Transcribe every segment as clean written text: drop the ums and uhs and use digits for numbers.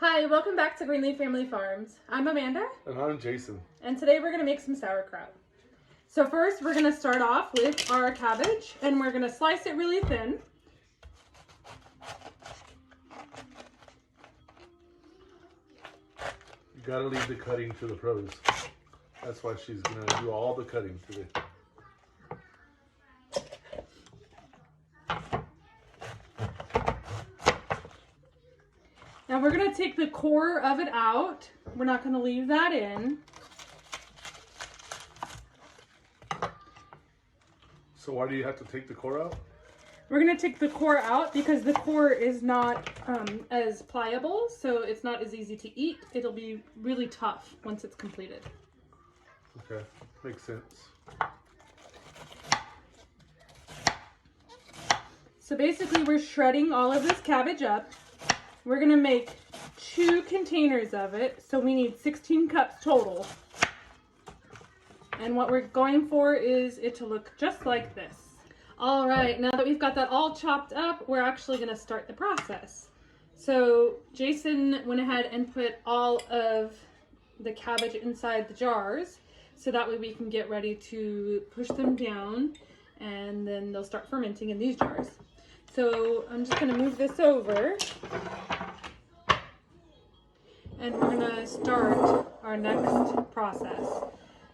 Hi, welcome back to Greenleaf Family Farms. I'm Amanda. And I'm Jason. And today we're going to make some sauerkraut. So first we're going to start off with our cabbage and we're going to slice it really thin. You gotta leave the cutting to the pros. That's why she's gonna do all the cutting today. Now we're going to take the core of it out. We're not going to leave that in. So why do you have to take the core out? We're going to take the core out because the core is not as pliable, so it's not as easy to eat. It'll be really tough once it's completed. Okay, makes sense. So basically we're shredding all of this cabbage up. We're going to make 2 containers of it, so we need 16 cups total. And what we're going for is it to look just like this. All right, now that we've got that all chopped up, we're actually going to start the process. So Jason went ahead and put all of the cabbage inside the jars, so that way we can get ready to push them down, and then they'll start fermenting in these jars. So I'm just going to move this over, and we're going to start our next process.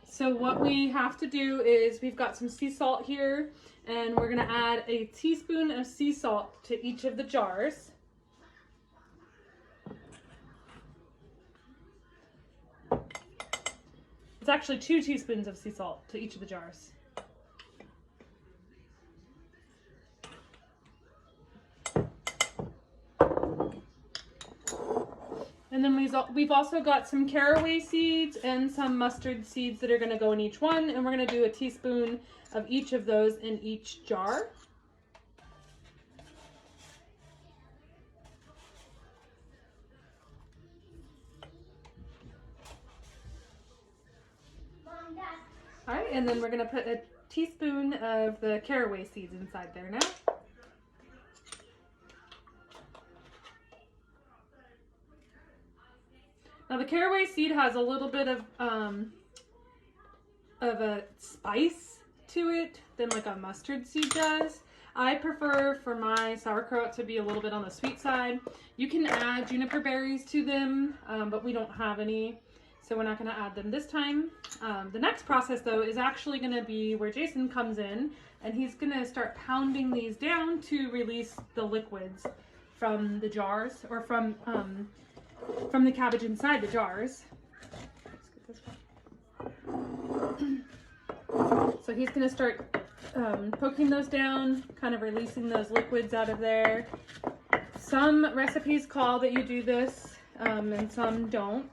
So what we have to do is we've got some sea salt here, and we're going to add a teaspoon of sea salt to each of the jars. It's actually 2 teaspoons of sea salt to each of the jars. And then we've also got some caraway seeds and some mustard seeds that are going to go in each one. And we're going to do a teaspoon of each of those in each jar. All right, and then we're going to put a teaspoon of the caraway seeds inside there now. Now the caraway seed has a little bit of a spice to it than like a mustard seed does. I prefer for my sauerkraut to be a little bit on the sweet side. You can add juniper berries to them, but we don't have any, so we're not going to add them this time. The next process though is actually going to be where Jason comes in, and he's going to start pounding these down to release the liquids from the jars, or from the cabbage inside the jars. Let's get this. So he's going to start poking those down, kind of releasing those liquids out of there. Some recipes call that you do this, and some don't.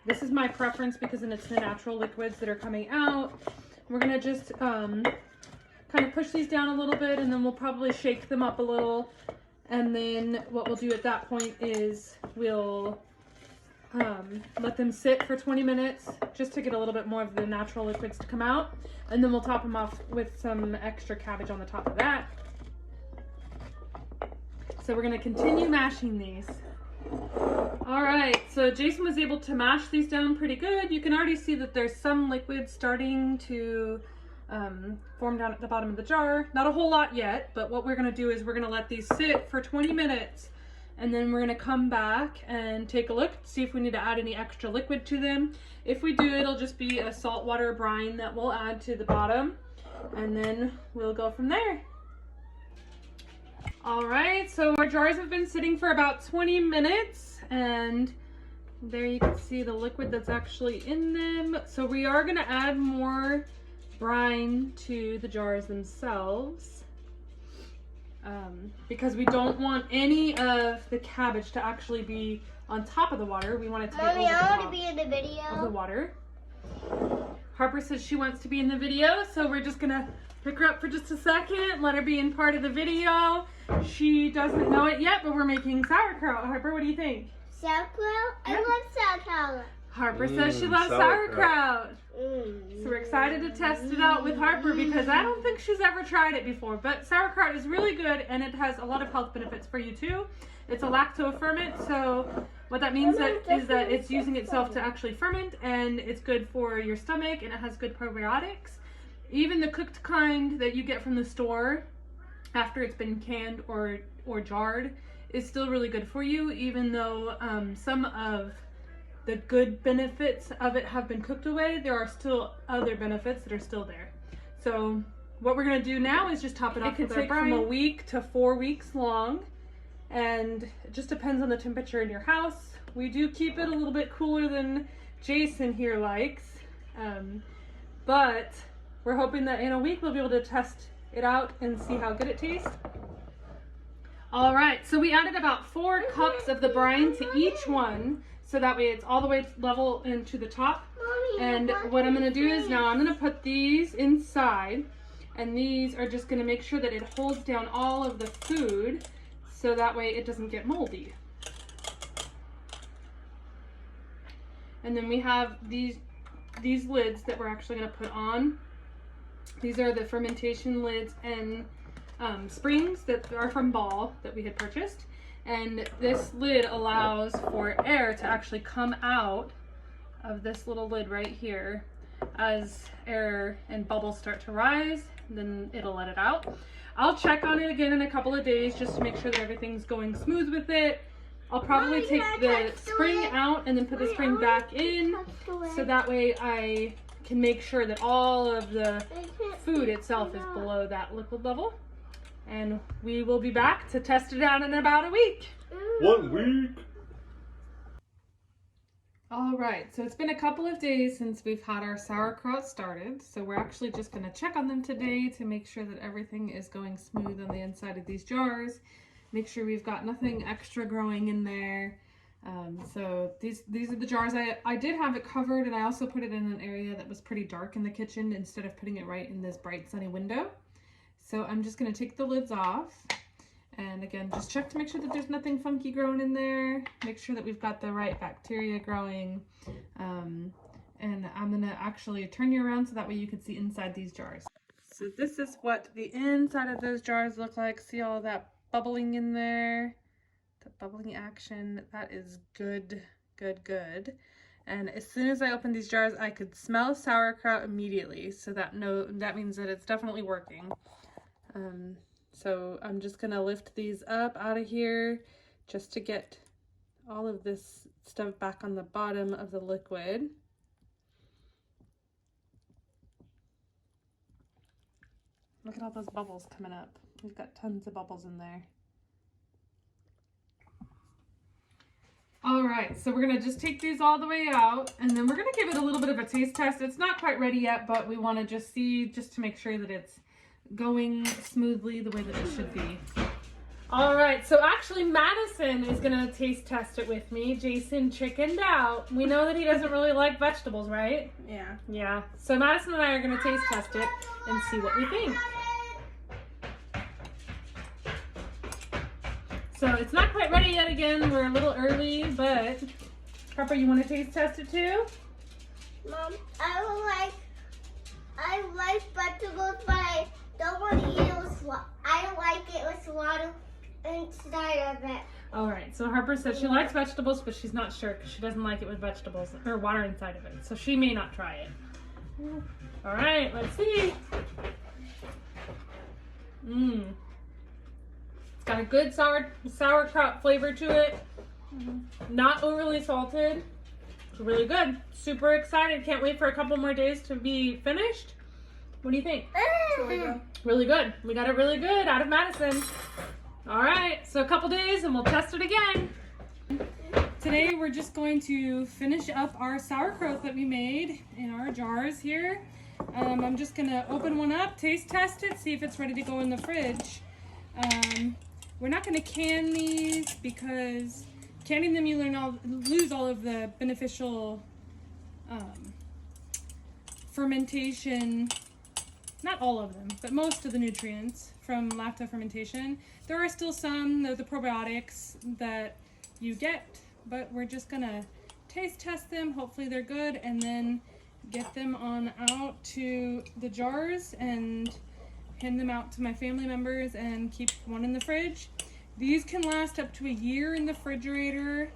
This is my preference because then it's the natural liquids that are coming out. We're going to just kind of push these down a little bit, and then we'll probably shake them up a little. And then what we'll do at that point is we'll let them sit for 20 minutes just to get a little bit more of the natural liquids to come out. And then we'll top them off with some extra cabbage on the top of that. So we're going to continue mashing these. All right, so Jason was able to mash these down pretty good. You can already see that there's some liquid starting to form down at the bottom of the jar. Not a whole lot yet, but what we're going to do is we're going to let these sit for 20 minutes, and then we're going to come back and take a look, see if we need to add any extra liquid to them. If we do, it'll just be a saltwater brine that we'll add to the bottom, and then we'll go from there. All right, so our jars have been sitting for about 20 minutes, and there you can see the liquid that's actually in them. So we are going to add more brine to the jars themselves, because we don't want any of the cabbage to actually be on top of the water. We want it to be over the top be in the video of the water. Harper says she wants to be in the video, so we're just gonna pick her up for just a second, let her be in part of the video. She doesn't know it yet, but we're making sauerkraut. Harper, what do you think? Sauerkraut? Yeah. I love sauerkraut. Harper says she loves sauerkraut. So we're excited to test it out with Harper because I don't think she's ever tried it before. But sauerkraut is really good, and it has a lot of health benefits for you too. It's a lacto ferment, so What that means is that it's using itself to actually ferment, and it's good for your stomach, and it has good probiotics. Even the cooked kind that you get from the store after it's been canned or jarred is still really good for you, even though some of the good benefits of it have been cooked away. There are still other benefits that are still there. So what we're gonna do now is just top it off with our brine. It can take from a week to 4 weeks long, and it just depends on the temperature in your house. We do keep it a little bit cooler than Jason here likes, but we're hoping that in a week we'll be able to test it out and see how good it tastes. All right, so we added about 4 cups of the brine to each one, so that way it's all the way level into the top. And what I'm gonna do is now I'm gonna put these inside, and these are just gonna make sure that it holds down all of the food, so that way it doesn't get moldy. And then we have these lids that we're actually gonna put on. These are the Fermentation Lids and springs that are from Ball that we had purchased. And this lid allows for air to actually come out of this little lid right here. As air and bubbles start to rise, then it'll let it out. I'll check on it again in a couple of days just to make sure that everything's going smooth with it. I'll probably take the spring out and then put the spring back in, so that way I can make sure that all of the food itself is below that liquid level. And we will be back to test it out in about a week. 1 week. All right, so it's been a couple of days since we've had our sauerkraut started. So we're actually just gonna check on them today to make sure that everything is going smooth on the inside of these jars. Make sure we've got nothing extra growing in there. So these are the jars. I did have it covered, and I also put it in an area that was pretty dark in the kitchen instead of putting it right in this bright sunny window. So I'm just gonna take the lids off, and again, just check to make sure that there's nothing funky growing in there. Make sure that we've got the right bacteria growing. And I'm gonna actually turn you around so that way you can see inside these jars. So this is what the inside of those jars look like. See all that bubbling in there? The bubbling action, that is good, good, good. And as soon as I opened these jars, I could smell sauerkraut immediately. So that means that it's definitely working. So I'm just gonna lift these up out of here just to get all of this stuff back on the bottom of the liquid. Look at all those bubbles coming up. We've got tons of bubbles in there. All right, so we're gonna just take these all the way out, and then we're gonna give it a little bit of a taste test. It's not quite ready yet, but we wanna just see, just to make sure that it's going smoothly the way that it should be. All right, so actually Madison is gonna taste test it with me. Jason chickened out. We know that he doesn't really like vegetables, right? Yeah. Yeah, so Madison and I are gonna taste test it and see what we think. So it's not quite ready yet again. We're a little early, but Pepper, you want to taste test it too? Mom, I like vegetables, but I don't want to eat it with water. I don't like it with water inside of it. All right, so Harper says she likes vegetables, but she's not sure because she doesn't like it with vegetables or water inside of it. So she may not try it. All right, let's see. It's got a good sauerkraut flavor to it. Not overly salted. It's really good. Super excited. Can't wait for a couple more days to be finished. What do you think? Really good. Really good. We got it really good out of Madison. All right, so a couple days and we'll test it again. Today we're just going to finish up our sauerkraut that we made in our jars here. I'm just gonna open one up, taste test it, see if it's ready to go in the fridge. We're not gonna can these because canning them you lose all of the beneficial fermentation, not all of them, but most of the nutrients from lacto fermentation. There are still some, the probiotics that you get, but we're just gonna taste test them. Hopefully they're good, and then get them on out to the jars and hand them out to my family members and keep one in the fridge. These can last up to a year in the refrigerator,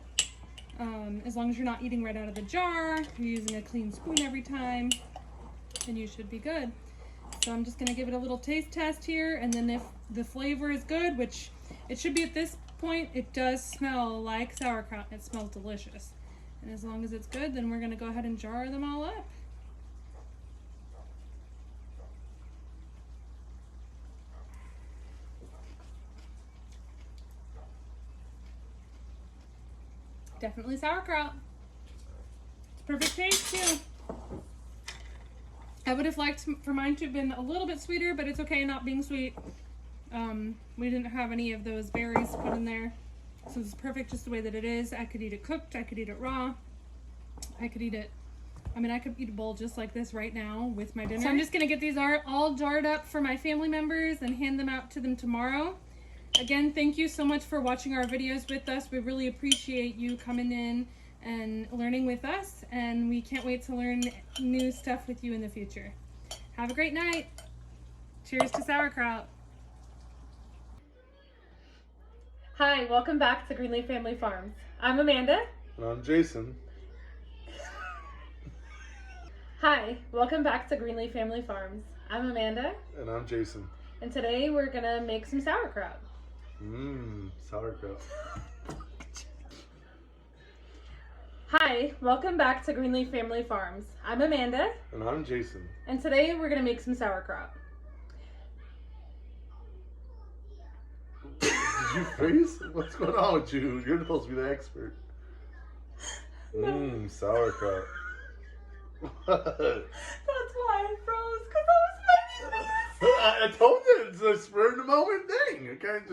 As long as you're not eating right out of the jar, you're using a clean spoon every time, then you should be good. So I'm just gonna give it a little taste test here, and then if the flavor is good, which it should be at this point, it does smell like sauerkraut. It smells delicious. And as long as it's good, then we're gonna go ahead and jar them all up. Definitely sauerkraut. It's perfect taste too. I would have liked for mine to have been a little bit sweeter, but it's okay not being sweet. We didn't have any of those berries put in there. So it's perfect just the way that it is. I could eat it cooked, I could eat it raw. I could eat it, I could eat a bowl just like this right now with my dinner. So I'm just gonna get these all jarred up for my family members and hand them out to them tomorrow. Again, thank you so much for watching our videos with us. We really appreciate you coming in and learning with us, and we can't wait to learn new stuff with you in the future. Have a great night. Cheers to sauerkraut. Hi, welcome back to Greenleaf Family Farms. I'm Amanda. And I'm Jason. Hi, welcome back to Greenleaf Family Farms. I'm Amanda. And I'm Jason. And today we're gonna make some sauerkraut. Sauerkraut. Hi, welcome back to Greenleaf Family Farms. I'm Amanda. And I'm Jason. And today we're gonna make some sauerkraut. Did you freeze? What's going on with you? You're supposed to be the expert. Sauerkraut. That's why I froze, because I was making this. I told you, it's a spur of the moment thing. You can't just